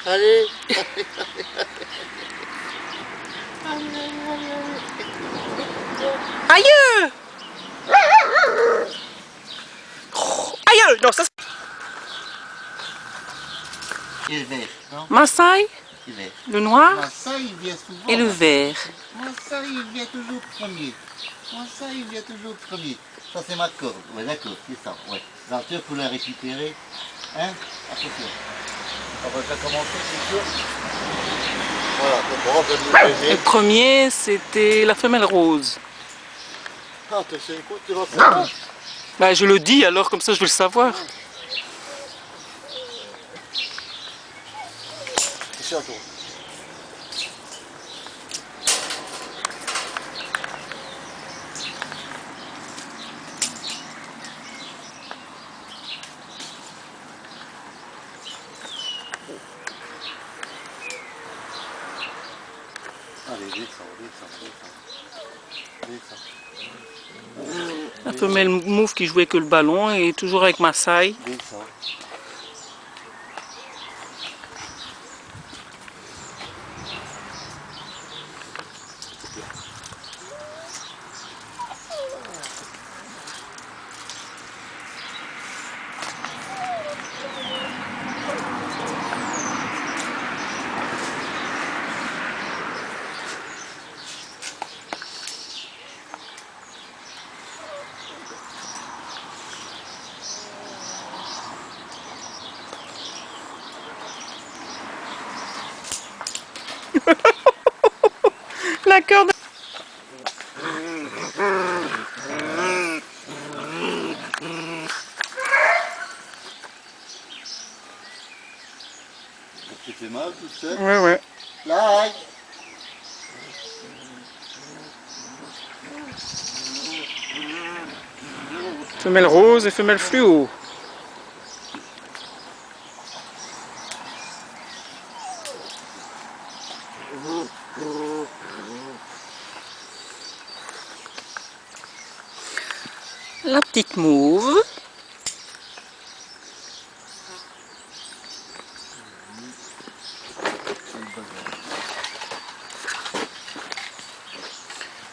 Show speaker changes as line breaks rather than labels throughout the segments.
Allez.
Aïe! Aïe! Non, ça
Et le vert, non?
Maasai,
Le vert.
le noir
Ça, il vient souvent.
et le vert.
Ça, il vient toujours premier. Ça, il vient toujours premier. Ça, c'est ma corde. Ouais, d'accord, c'est ça. Ouais. Alors, tu faut la récupérer. Hein? Attention. On va déjà commencer, c'est sûr. Voilà, donc on va venir
Le premier, c'était la femelle rose.
Ah, tu écoute, tu vas savoir.
Bah, je le dis alors, comme ça je vais le savoir.
C'est à toi. Allez, descends.
La femelle mauve qui jouait que le ballon et toujours avec Maasai.
Descends.
La corde.
Tu fais mal tout seul?
Ouais, ouais.
Là,
Femelle rose et femelle fluo. La petite mauve.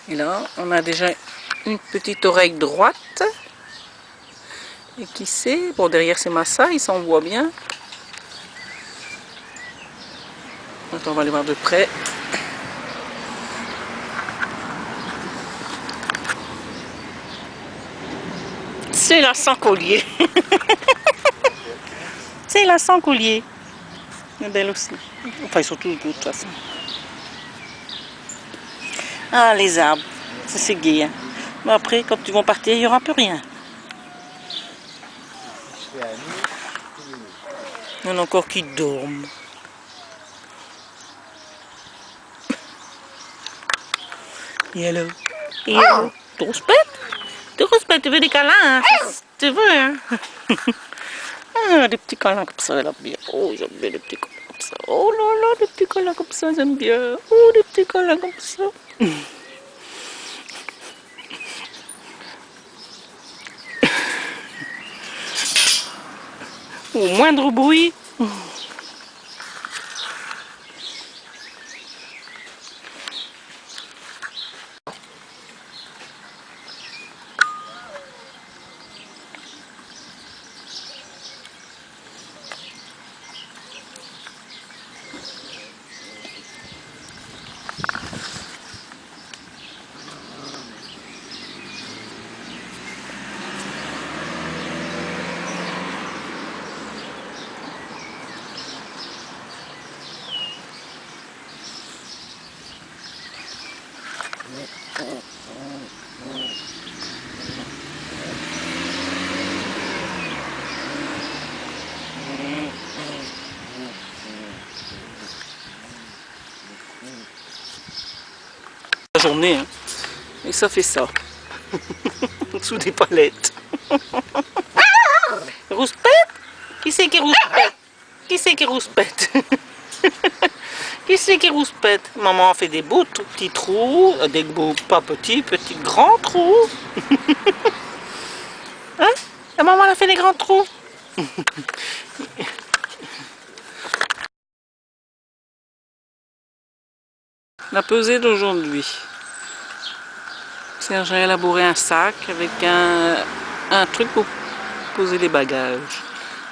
Et là, on a déjà une petite oreille droite. Et qui sait, bon derrière c'est Maasai, il s'en voit bien. Attends, on va aller voir de près. C'est la sans collier. C'est la sans collier. Elle est belle aussi. Enfin, ils sont tous beaux de toute façon. Ah, les arbres. Ça, c'est gai. Hein. Mais après, quand ils vont partir, il n'y aura plus rien. Il y en a encore qui dorment. Et alors? Et alors? Tu respectes? Tu respectes, tu veux des câlins, hein? Tu veux, hein? Ah, des petits câlins comme ça, elle aime bien. Oh, j'aime bien les petits câlins comme ça. Oh là là, des petits câlins comme ça, j'aime bien. Oh, des petits câlins comme ça. Au moindre bruit. La journée, hein. Et ça fait ça. Sous des palettes. Rouspète? Qui c'est qui rouspète? Qui c'est qui rouspète? Qui c'est qui rouspète? Maman a fait des beaux petits trous, des beaux, pas petits, petits grands trous. Hein? La maman a fait des grands trous. La pesée d'aujourd'hui. Serge a élaboré un sac avec un truc pour poser les bagages.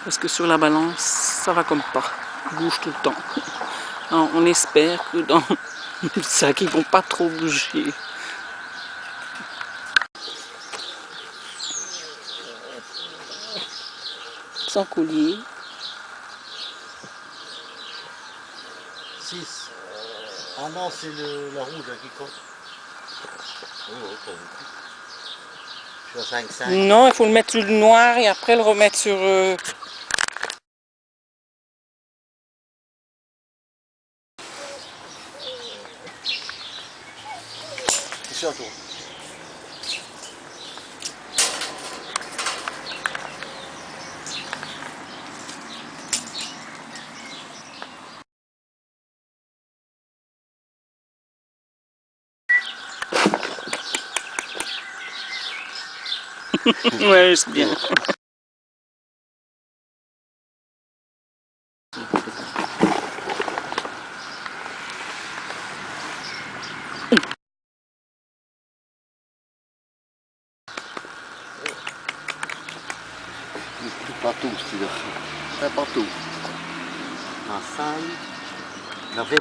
Parce que sur la balance, ça va comme pas. Il bouge tout le temps. Alors, on espère que dans le sac, ils vont pas trop bouger. Sans collier.
6. Ah non, c'est la rouge hein, qui compte. Oh, pas beaucoup. Je suis à 5,5.
Non, il faut le mettre sur le noir et après le remettre sur...
C'est à toi.
Ouais, c'est bien.
Partout, c'est là. C'est partout. En salle. La vraie.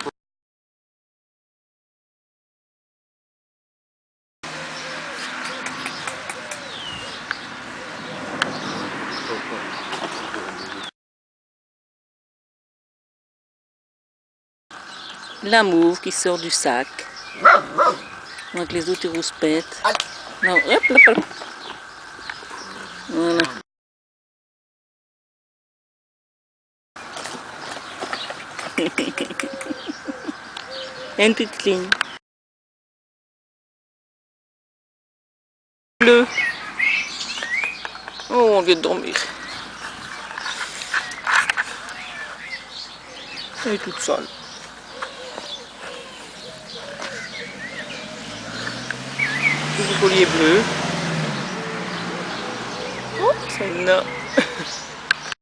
La mauve qui sort du sac. Avec les autres rouspètes. Non, hop, hop, hop. Voilà. Une petite ligne. Bleu. Oh, on vient de dormir. Elle est toute seule. Petit collier bleu. Oh, c'est une